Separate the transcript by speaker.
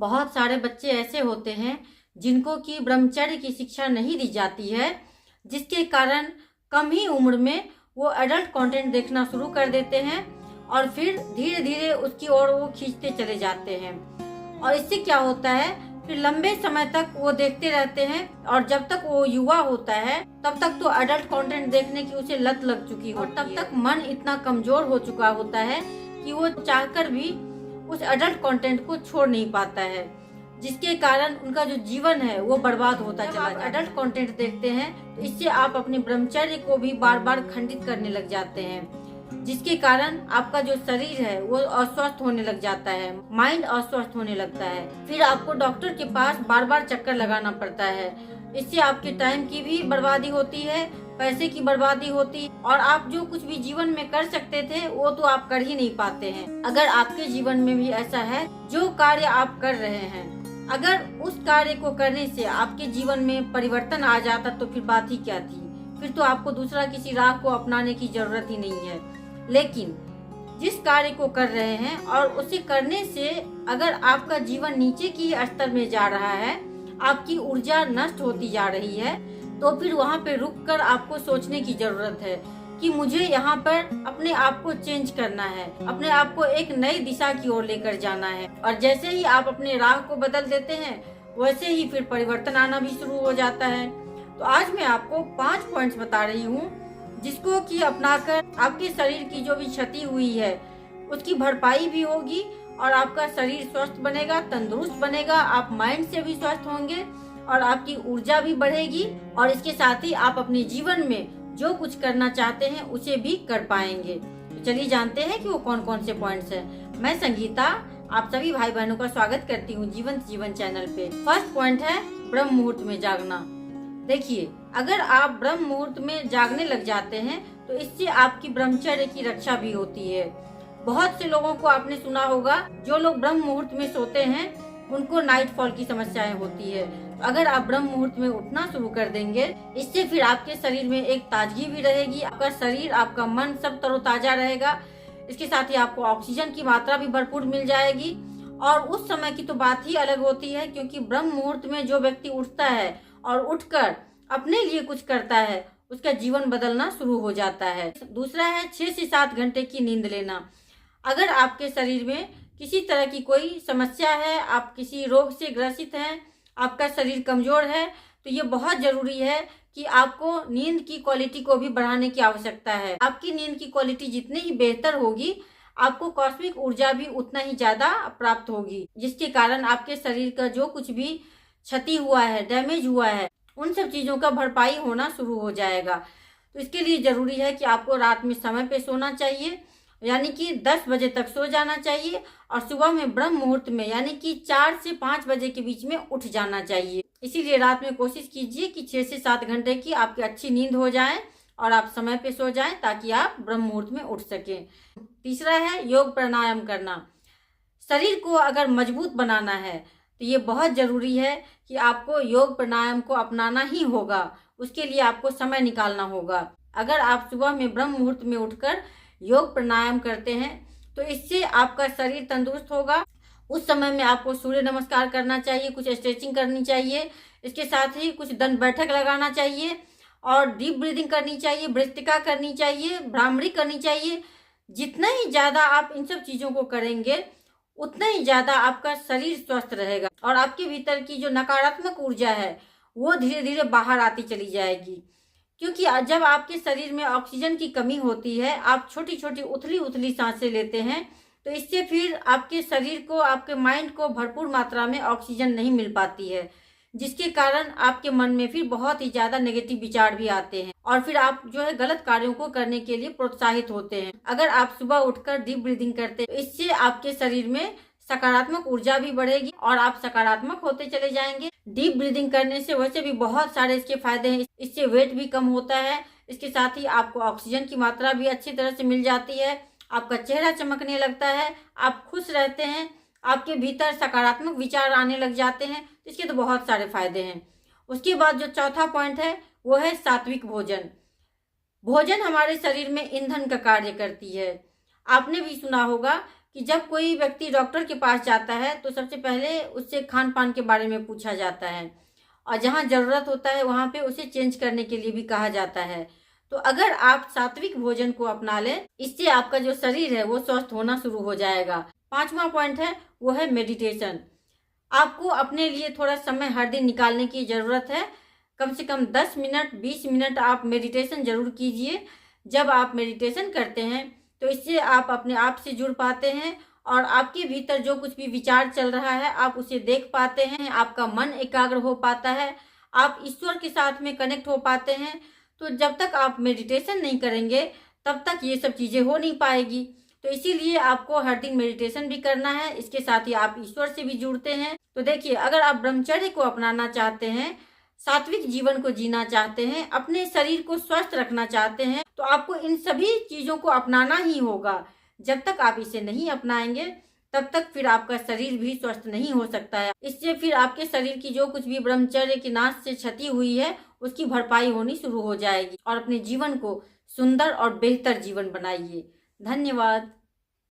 Speaker 1: बहुत सारे बच्चे ऐसे होते हैं जिनको कि ब्रह्मचर्य की शिक्षा नहीं दी जाती है, जिसके कारण कम ही उम्र में वो एडल्ट कंटेंट देखना शुरू कर देते हैं और फिर धीरे धीरे उसकी ओर वो खींचते चले जाते हैं। और इससे क्या होता है, फिर लंबे समय तक वो देखते रहते हैं और जब तक वो युवा होता है तब तक तो एडल्ट कंटेंट देखने की उसे लत लग चुकी होती है। तब तक मन इतना कमजोर हो चुका होता है कि वो चाहकर भी उस एडल्ट कंटेंट को छोड़ नहीं पाता है, जिसके कारण उनका जो जीवन है वो बर्बाद होता चला जाता है। एडल्ट कंटेंट देखते हैं तो इससे आप अपने ब्रह्मचर्य को भी बार बार खंडित करने लग जाते हैं, जिसके कारण आपका जो शरीर है वो अस्वस्थ होने लग जाता है, माइंड अस्वस्थ होने लगता है। फिर आपको डॉक्टर के पास बार बार चक्कर लगाना पड़ता है। इससे आपके टाइम की भी बर्बादी होती है, पैसे की बर्बादी होती है और आप जो कुछ भी जीवन में कर सकते थे वो तो आप कर ही नहीं पाते हैं। अगर आपके जीवन में भी ऐसा है, जो कार्य आप कर रहे हैं, अगर उस कार्य को करने से आपके जीवन में परिवर्तन आ जाता तो फिर बात ही क्या थी, फिर तो आपको दूसरा किसी राह को अपनाने की जरूरत ही नहीं है। लेकिन जिस कार्य को कर रहे हैं और उसे करने से अगर आपका जीवन नीचे की स्तर में जा रहा है, आपकी ऊर्जा नष्ट होती जा रही है, तो फिर वहाँ पे रुककर आपको सोचने की जरूरत है कि मुझे यहाँ पर अपने आप को चेंज करना है, अपने आप को एक नई दिशा की ओर लेकर जाना है। और जैसे ही आप अपने राह को बदल देते हैं वैसे ही फिर परिवर्तन आना भी शुरू हो जाता है। तो आज मैं आपको 5 पॉइंट्स बता रही हूँ जिसको कि अपनाकर आपके शरीर की जो भी क्षति हुई है उसकी भरपाई भी होगी और आपका शरीर स्वस्थ बनेगा, तंदुरुस्त बनेगा, आप माइंड से भी स्वस्थ होंगे और आपकी ऊर्जा भी बढ़ेगी और इसके साथ ही आप अपने जीवन में जो कुछ करना चाहते हैं उसे भी कर पाएंगे। तो चलिए जानते हैं कि वो कौन कौन से पॉइंट्स हैं। मैं संगीता आप सभी भाई बहनों का स्वागत करती हूँ जीवन चैनल पे। फर्स्ट पॉइंट है ब्रह्म मुहूर्त में जागना। देखिए, अगर आप ब्रह्म मुहूर्त में जागने लग जाते हैं तो इससे आपकी ब्रह्मचर्य की रक्षा भी होती है। बहुत से लोगों को आपने सुना होगा, जो लोग ब्रह्म मुहूर्त में सोते हैं उनको नाइट फॉल की समस्याएं होती है। तो अगर आप ब्रह्म मुहूर्त में उठना शुरू कर देंगे, इससे फिर आपके शरीर में एक ताजगी भी रहेगी, आपका शरीर, आपका मन सब तरोताजा रहेगा। इसके साथ ही आपको ऑक्सीजन की मात्रा भी भरपूर मिल जाएगी और उस समय की तो बात ही अलग होती है, क्योंकि ब्रह्म मुहूर्त में जो व्यक्ति उठता है और उठकर अपने लिए कुछ करता है उसका जीवन बदलना शुरू हो जाता है। दूसरा है 6 से 7 घंटे की नींद लेना। अगर आपके शरीर में किसी तरह की कोई समस्या है, आप किसी रोग से ग्रसित हैं, आपका शरीर कमजोर है, तो ये बहुत जरूरी है कि आपको नींद की क्वालिटी को भी बढ़ाने की आवश्यकता है। आपकी नींद की क्वालिटी जितनी ही बेहतर होगी, आपको कॉस्मिक ऊर्जा भी उतना ही ज्यादा प्राप्त होगी, जिसके कारण आपके शरीर का जो कुछ भी क्षति हुआ है, डैमेज हुआ है, उन सब चीजों का भरपाई होना शुरू हो जाएगा। तो इसके लिए जरूरी है कि आपको रात में समय पे सोना चाहिए, यानी कि 10 बजे तक सो जाना चाहिए और सुबह में ब्रह्म मुहूर्त में यानी कि 4 से 5 बजे के बीच में उठ जाना चाहिए। इसीलिए रात में कोशिश कीजिए कि 6 से 7 घंटे की आपकी अच्छी नींद हो जाए और आप समय पे सो जाएं ताकि आप ब्रह्म मुहूर्त में उठ सकें। तीसरा है योग प्राणायाम करना। शरीर को अगर मजबूत बनाना है तो ये बहुत जरूरी है कि आपको योग प्राणायाम को अपनाना ही होगा। उसके लिए आपको समय निकालना होगा। अगर आप सुबह में ब्रह्म मुहूर्त में उठकर योग प्राणायाम करते हैं तो इससे आपका शरीर तंदुरुस्त होगा। उस समय में आपको सूर्य नमस्कार करना चाहिए, कुछ स्ट्रेचिंग करनी चाहिए, इसके साथ ही कुछ दंड बैठक लगाना चाहिए और डीप ब्रीदिंग करनी चाहिए, भ्रमरिका करनी चाहिए, भ्रामरी करनी चाहिए। जितना ही ज्यादा आप इन सब चीजों को करेंगे उतना ही ज्यादा आपका शरीर स्वस्थ रहेगा और आपके भीतर की जो नकारात्मक ऊर्जा है वो धीरे धीरे बाहर आती चली जाएगी। क्योंकि जब आपके शरीर में ऑक्सीजन की कमी होती है, आप छोटी छोटी उथली उथली सांसें लेते हैं, तो इससे फिर आपके शरीर को, आपके माइंड को भरपूर मात्रा में ऑक्सीजन नहीं मिल पाती है, जिसके कारण आपके मन में फिर बहुत ही ज्यादा नेगेटिव विचार भी आते हैं और फिर आप जो है गलत कार्यों को करने के लिए प्रोत्साहित होते हैं। अगर आप सुबह उठकर डीप ब्रीदिंग करते हैं, इससे आपके शरीर में सकारात्मक ऊर्जा भी बढ़ेगी और आप सकारात्मक होते चले जाएंगे। डीप ब्रीदिंग करने से वैसे भी बहुत सारे इसके फायदे हैं। इससे वेट भी कम होता है, इसके साथ ही आपको ऑक्सीजन की मात्रा भी अच्छी तरह से मिल जाती है, आपका चेहरा चमकने लगता है, आप खुश रहते हैं, आपके भीतर सकारात्मक विचार आने लग जाते हैं। इसके तो बहुत सारे फायदे हैं। उसके बाद जो चौथा पॉइंट है वो है सात्विक भोजन। भोजन हमारे शरीर में ईंधन का कार्य करती है। आपने भी सुना होगा कि जब कोई व्यक्ति डॉक्टर के पास जाता है तो सबसे पहले उससे खान पान के बारे में पूछा जाता है, और जहाँ ज़रूरत होता है वहाँ पे उसे चेंज करने के लिए भी कहा जाता है। तो अगर आप सात्विक भोजन को अपना लें, इससे आपका जो शरीर है वो स्वस्थ होना शुरू हो जाएगा। 5वां पॉइंट है वो है मेडिटेशन। आपको अपने लिए थोड़ा समय हर दिन निकालने की ज़रूरत है। कम से कम 10 मिनट 20 मिनट आप मेडिटेशन ज़रूर कीजिए। जब आप मेडिटेशन करते हैं तो इससे आप अपने आप से जुड़ पाते हैं, और आपके भीतर जो कुछ भी विचार चल रहा है आप उसे देख पाते हैं, आपका मन एकाग्र हो पाता है, आप ईश्वर के साथ में कनेक्ट हो पाते हैं। तो जब तक आप मेडिटेशन नहीं करेंगे तब तक ये सब चीज़ें हो नहीं पाएगी। तो इसीलिए आपको हर दिन मेडिटेशन भी करना है, इसके साथ ही आप ईश्वर से भी जुड़ते हैं। तो देखिए, अगर आप ब्रह्मचर्य को अपनाना चाहते हैं, सात्विक जीवन को जीना चाहते हैं, अपने शरीर को स्वस्थ रखना चाहते हैं, तो आपको इन सभी चीज़ों को अपनाना ही होगा। जब तक आप इसे नहीं अपनाएंगे तब तक फिर आपका शरीर भी स्वस्थ नहीं हो सकता है। इससे फिर आपके शरीर की जो कुछ भी ब्रह्मचर्य के नाश से क्षति हुई है उसकी भरपाई होनी शुरू हो जाएगी, और अपने जीवन को सुंदर और बेहतर जीवन बनाइए। धन्यवाद।